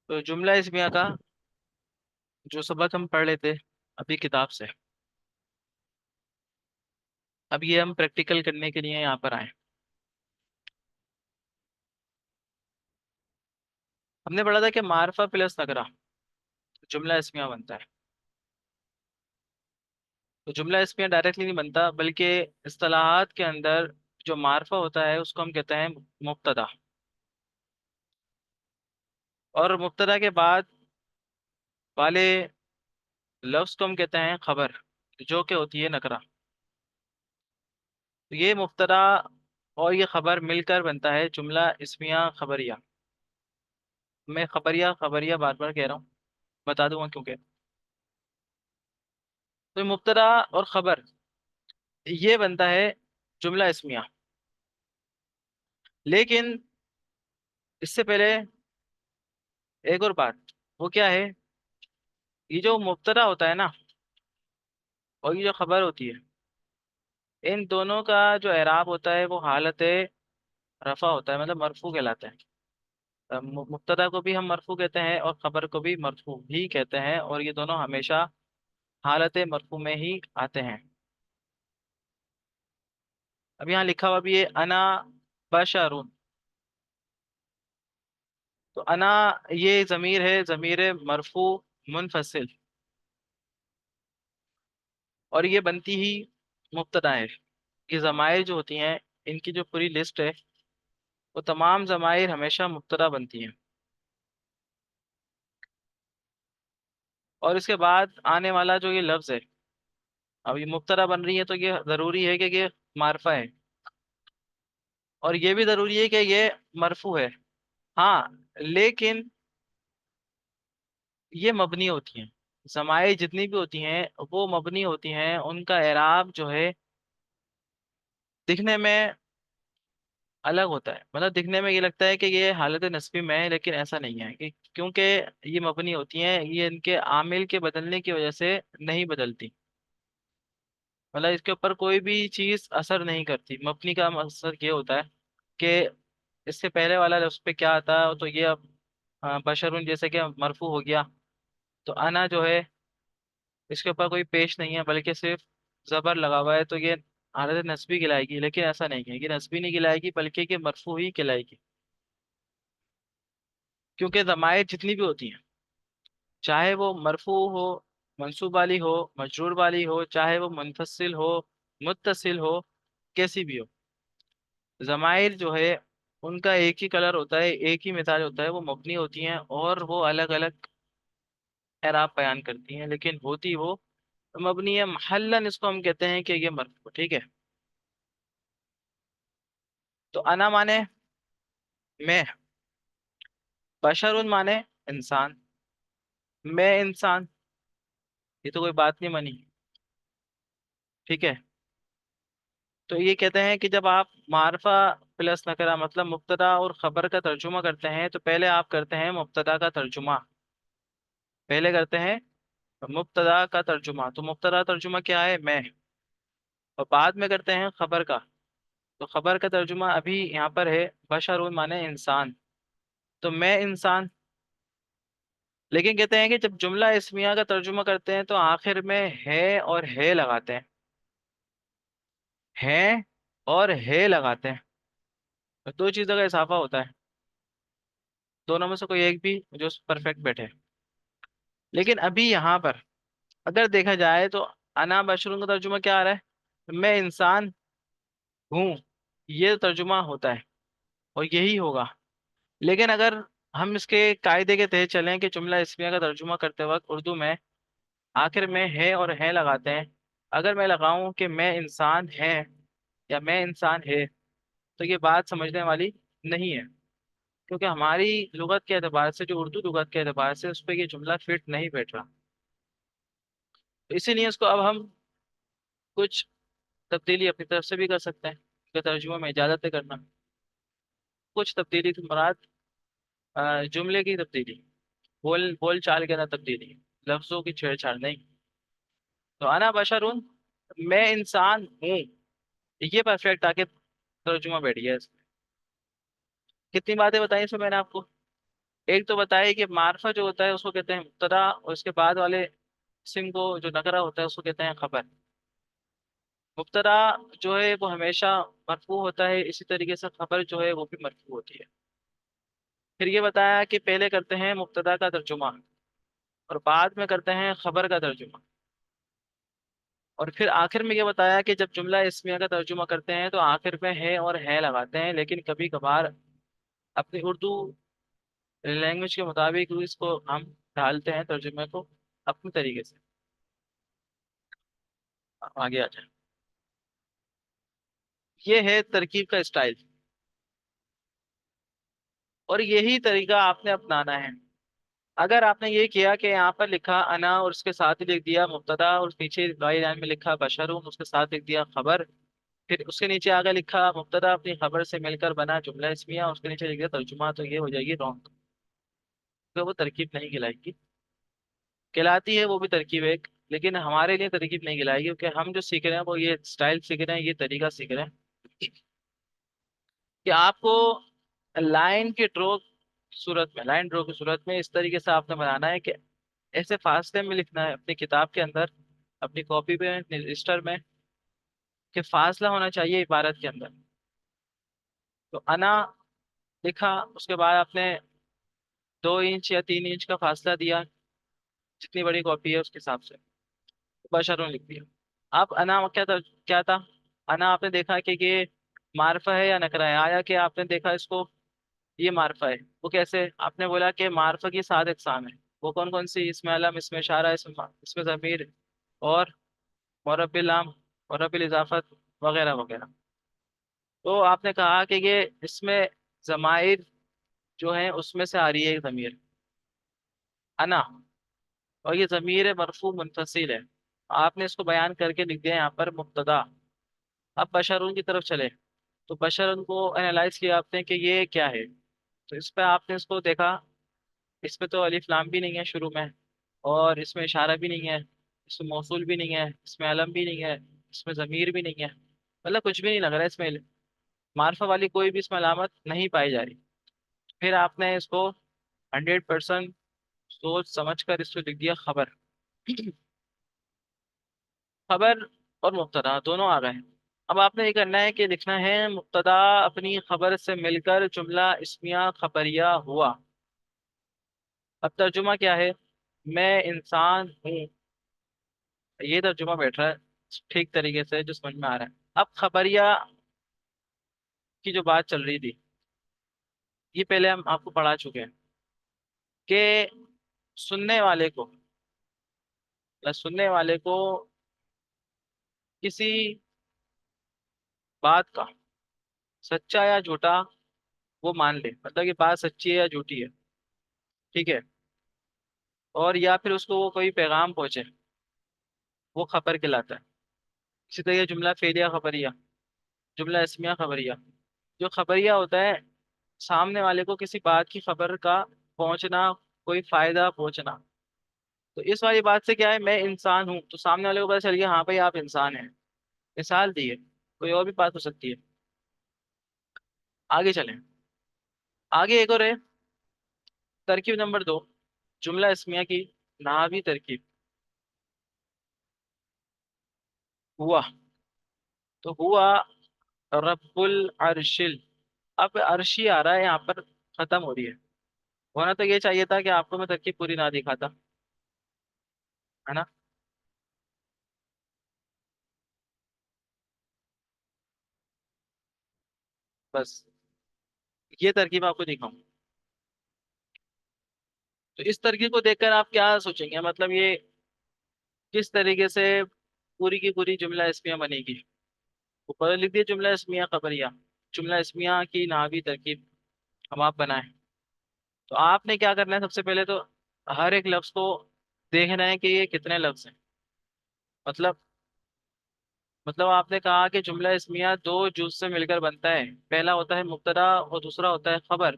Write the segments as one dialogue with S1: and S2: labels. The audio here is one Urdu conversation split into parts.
S1: تو جملہ اسمیہ کا جو سبق ہم پڑھ لیتے ابھی کتاب سے، اب یہ ہم پریکٹیکل کرنے کے لیے یہاں پر آئے. ہم نے پڑھا تھا کہ معرفہ پلس نکرہ جملہ اسمیہ بنتا ہے. تو جملہ اسمیہ ڈائریکٹلی نہیں بنتا، بلکہ اصطلاحات کے اندر جو معرفہ ہوتا ہے اس کو ہم کہتے ہیں مبتدا، اور مبتدا کے بعد والے لفظ کو ہم کہتے ہیں خبر، جو کہ ہوتی ہے نکرہ. تو یہ مبتدا اور یہ خبر مل کر بنتا ہے جملہ اسمیہ خبریہ. میں خبریہ خبریہ بار بار کہہ رہا ہوں، بتا دوں گا کیونکہ. تو مبتدا اور خبر یہ بنتا ہے جملہ اسمیہ. لیکن اس سے پہلے ایک اور بات، وہ کیا ہے؟ یہ جو مبتدا ہوتا ہے نا، اور یہ جو خبر ہوتی ہے، ان دونوں کا جو اعراب ہوتا ہے وہ حالت رفع ہوتا ہے، مطلب مرفوع کہلاتا ہے. مبتدا کو بھی ہم مرفوع کہتے ہیں اور خبر کو بھی مرفوع ہی کہتے ہیں، اور یہ دونوں ہمیشہ حالت مرفوع میں ہی آتے ہیں. اب یہاں لکھا ہوا بھی ہے انا بشرون. تو انا یہ ضمیر ہے، ضمیر مرفوع منفصل، اور یہ بنتی ہی مبتدا ہے. یہ ضمائر جو ہوتی ہیں ان کی جو پوری لسٹ ہے، وہ تمام ضمائر ہمیشہ مبتدا بنتی ہیں. اور اس کے بعد آنے والا جو یہ لفظ ہے، اب یہ مبتدا بن رہی ہے تو یہ ضروری ہے کہ یہ معرفہ ہے، اور یہ بھی ضروری ہے کہ یہ مرفوع ہے. ہاں، لیکن یہ مبنی ہوتی ہیں. ضمائر جتنی بھی ہوتی ہیں وہ مبنی ہوتی ہیں، ان کا اعراب جو ہے دکھنے میں الگ ہوتا ہے. مطلب دکھنے میں یہ لگتا ہے کہ یہ حالت نسبی میں ہے، لیکن ایسا نہیں ہے کیونکہ یہ مبنی ہوتی ہیں، یہ ان کے عامل کے بدلنے کی وجہ سے نہیں بدلتی. مطلب اس کے اوپر کوئی بھی چیز اثر نہیں کرتی. مبنی کا مقصد یہ ہوتا ہے کہ اس سے پہلے والا لفظ پہ کیا آتا ہے، تو یہ اب بشرون جیسے کہ مرفوع ہو گیا، تو انا جو ہے اس کے اوپر کوئی پیش نہیں ہے بلکہ صرف زبر لگا ہوا ہے، تو یہ حالت نسبی کہلائے گی. لیکن ایسا نہیں ہے، یہ نسبی نہیں کہلائے گی بلکہ یہ مرفوع ہی کہلائے گی. کیونکہ ضمائر جتنی بھی ہوتی ہیں، چاہے وہ مرفوع ہو، منصوب والی ہو، مجرور والی ہو، چاہے وہ منفصل ہو، متصل ہو، کیسی بھی ہو، ضمائر جو ہے ان کا ایک ہی کلر ہوتا ہے، ایک ہی مثال ہوتا ہے. وہ مبنی ہوتی ہیں اور وہ الگ الگ اعراب بیان کرتی ہیں، لیکن ہوتی وہ مبنی ہے. محلن اس کو ہم کہتے ہیں کہ یہ مرفوع. ٹھیک ہے؟ تو انا مانے میں، بشرون مانے انسان، میں انسان. یہ تو کوئی بات نہیں بنی. ٹھیک ہے؟ تو یہ کہتے ہیں کہ جب آپ معرفہ پلس نکرہ مطلب مبتدا اور خبر کا ترجمہ کرتے ہیں، تو پہلے آپ کرتے ہیں مبتدا کا ترجمہ. پہلے کرتے ہیں مبتدا کا ترجمہ. تو مبتدا ترجمہ کیا ہے؟ میں. اور بعد میں کرتے ہیں خبر کا. تو خبر کا ترجمہ ابھی یہاں پر ہے بشر مانے انسان، تو میں انسان. لیکن کہتے ہیں کہ جب جملہ اسمیہ کا ترجمہ کرتے ہیں تو آخر میں ہے اور ہے لگاتے ہیں. ہے اور ہے لگاتے ہیں. تو دو چیزوں کا اضافہ ہوتا ہے، دونوں میں سے کوئی ایک بھی جو پرفیکٹ بیٹھے. لیکن ابھی یہاں پر اگر دیکھا جائے تو انا بشرون کا ترجمہ کیا آ رہا ہے؟ میں انسان ہوں. یہ ترجمہ ہوتا ہے اور یہی ہوگا. لیکن اگر ہم اس کے قاعدے کے تحت چلیں کہ جملہ اسمیہ کا ترجمہ کرتے وقت اردو میں آخر میں ہے اور ہے لگاتے ہیں، اگر میں لگاؤں کہ میں انسان ہے یا میں انسان ہے، تو یہ بات سمجھنے والی نہیں ہے. کیونکہ ہماری لغت کے اعتبار سے، جو اردو لغت کے اعتبار سے، اس پہ یہ جملہ فٹ نہیں بیٹھ رہا. تو اسی لیے اس کو اب ہم کچھ تبدیلی اپنی طرف سے بھی کر سکتے ہیں. اس کے ترجمے میں اجازت ہے کرنا. کچھ تبدیلی کی مراد جملے کی تبدیلی، بول چال کے اندر تبدیلی، لفظوں کی چھیڑ چھاڑ نہیں. تو انا بشرون، میں انسان ہوں، یہ پرفیکٹ آ کے ترجمہ بیٹھ گیا اس میں. کتنی باتیں بتائی اس میں میں نے آپ کو؟ ایک تو بتائے کہ معرفہ جو ہوتا ہے اس کو کہتے ہیں مبتدا، اور اس کے بعد والے اسم کو جو نکرہ ہوتا ہے اس کو کہتے ہیں خبر۔ مبتدا جو ہے وہ ہمیشہ مرفوع ہوتا ہے، اسی طریقے سے خبر جو ہے وہ بھی مرفوع ہوتی ہے۔ پھر یہ بتایا کہ پہلے کرتے ہیں مبتدا کا ترجمہ، اور بعد میں کرتے ہیں خبر کا ترجمہ، اور پھر آخر میں یہ بتایا کہ جب جملہ اسمیہ کا ترجمہ کرتے ہیں تو آخر میں ہے اور ہے لگاتے ہیں، لیکن کبھی کبھار اپنی اردو لینگویج کے مطابق اس کو ہم ڈالتے ہیں ترجمے کو اپنے طریقے سے۔ آگے آ جائیں، یہ ہے ترکیب کا اسٹائل، اور یہی طریقہ آپ نے اپنانا ہے۔ اگر آپ نے یہ کیا کہ یہاں پر لکھا انا اور اس کے ساتھ ہی لکھ دیا مبتدا، اور نیچے بائی لائن میں لکھا بشرون، اس کے ساتھ لکھ دیا خبر، پھر اس کے نیچے آگے لکھا مبتدا اپنی خبر سے مل کر بنا جملہ اسمیہ، اس کے نیچے لکھ دیا ترجمہ، تو یہ ہو جائے گی رونگ، تو وہ ترکیب نہیں کہلائے گی۔ کہلاتی ہے وہ بھی ترکیب ایک، لیکن ہمارے لیے ترکیب نہیں کہلائے گی، کیونکہ ہم جو سیکھ رہے ہیں وہ یہ اسٹائل سیکھ رہے ہیں، یہ طریقہ سیکھ رہے ہیں کہ آپ کو لائن کے ڈرو صورت میں، لائن ڈرو کی صورت میں اس طریقے سے آپ نے بنانا ہے کہ ایسے فاصلے میں لکھنا ہے اپنی کتاب کے اندر، اپنی کاپی میں، رجسٹر میں، کہ فاصلہ ہونا چاہیے عبارت کے اندر۔ تو انا لکھا، اس کے بعد آپ نے 2 انچ یا 3 انچ کا فاصلہ دیا، جتنی بڑی کاپی ہے اس کے حساب سے، بشرون لکھ دیا۔ اب انا کیا تھا؟ انا آپ نے دیکھا کہ یہ معرفہ ہے یا نکرہ ہے؟ آیا کہ آپ نے دیکھا اس کو یہ معرفہ ہے؟ وہ کیسے؟ آپ نے بولا کہ معرفہ کی 7 اقسام ہیں، وہ کون کون سی؟ اس میں علم، اس میں اشارہ، اس میں ضمیر، اور معرب العام، معرب الاضافت، وغیرہ وغیرہ۔ تو آپ نے کہا کہ یہ اس میں ضمائر جو ہیں اس میں سے آ رہی ہے ایک ضمیر انا، اور یہ ضمیر مرفوع منفصل ہے، آپ نے اس کو بیان کر کے لکھ دیا یہاں پر مبتدا۔ اب بشرون کی طرف چلے، تو بشرون کو انالائز کیا آپ نے کہ یہ کیا ہے؟ تو اس پہ آپ نے اس کو دیکھا، اس پہ تو الف لام بھی نہیں ہے شروع میں، اور اس میں اشارہ بھی نہیں ہے، اس میں موصول بھی نہیں ہے، اس میں علم بھی نہیں ہے، اس میں ضمیر بھی نہیں ہے، مطلب کچھ بھی نہیں لگ رہا ہے اس میں، معرفہ والی کوئی بھی اس میں علامت نہیں پائی جا رہی۔ پھر آپ نے اس کو 100% سوچ سمجھ کر اس کو لکھ دیا خبر۔ خبر اور مبتدا دونوں آ گئے ہیں۔ اب آپ نے یہ کرنا ہے کہ لکھنا ہے مبتدا اپنی خبر سے مل کر جملہ اسمیہ خبریہ ہوا۔ اب ترجمہ کیا ہے؟ میں انسان ہوں، یہ ترجمہ بیٹھ رہا ہے ٹھیک طریقے سے جو سمجھ میں آ رہا ہے۔ اب خبریہ کی جو بات چل رہی تھی، یہ پہلے ہم آپ کو پڑھا چکے ہیں کہ سننے والے کو، یا سننے والے کو کسی بات کا سچا یا جھوٹا وہ مان لے، مطلب یہ بات سچی ہے یا جھوٹی ہے، ٹھیک ہے، اور یا پھر اس کو وہ کوئی پیغام پہنچے، وہ خبر کہلاتا ہے۔ اسی طرح جملہ فعلیہ خبریہ، جملہ اسمیہ خبریہ، جو خبریہ ہوتا ہے سامنے والے کو کسی بات کی خبر کا پہنچنا، کوئی فائدہ پہنچنا۔ تو اس والی بات سے کیا ہے؟ میں انسان ہوں، تو سامنے والے کو پتا چل گیا ہاں بھائی آپ انسان ہیں، مثال دی ہے، کوئی اور بھی بات ہو سکتی ہے۔ آگے چلیں، آگے ایک اور ہے ترکیب نمبر 2، جملہ اسمیہ کی نحوی ترکیب۔ ہوا، تو ہوا رب العرش، اب عرشی آ رہا ہے یہاں پر، ختم ہو رہی ہے، ہونا تو یہ چاہیے تھا کہ آپ کو میں ترکیب پوری نہ دکھاتا، ہے نا؟ بس یہ ترکیب آپ کو دکھاؤں، تو اس ترکیب کو دیکھ کر آپ کیا سوچیں گے؟ مطلب یہ کس طریقے سے پوری کی پوری جملہ اسمیہ بنے گی؟ اوپر لکھ دیے جملہ اسمیہ خبریہ، جملہ اسمیہ کی نحوی ترکیب ہم آپ بنائیں۔ تو آپ نے کیا کرنا ہے؟ سب سے پہلے تو ہر ایک لفظ کو دیکھنا ہے کہ یہ کتنے لفظ ہیں، مطلب آپ نے کہا کہ جملہ اسمیہ 2 جز سے مل کر بنتا ہے، پہلا ہوتا ہے مبتدا اور دوسرا ہوتا ہے خبر۔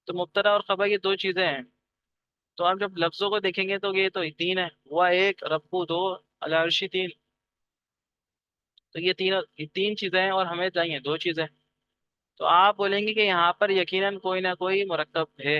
S1: تو مبتدا اور خبر یہ 2 چیزیں ہیں، تو آپ جب لفظوں کو دیکھیں گے تو یہ تو 3 ہے، ہوا 1، ربو 2، العرشی 3، تو یہ تین چیزیں ہیں اور ہمیں چاہیے 2 چیزیں۔ تو آپ بولیں گے کہ یہاں پر یقیناً کوئی نہ کوئی مرکب ہے،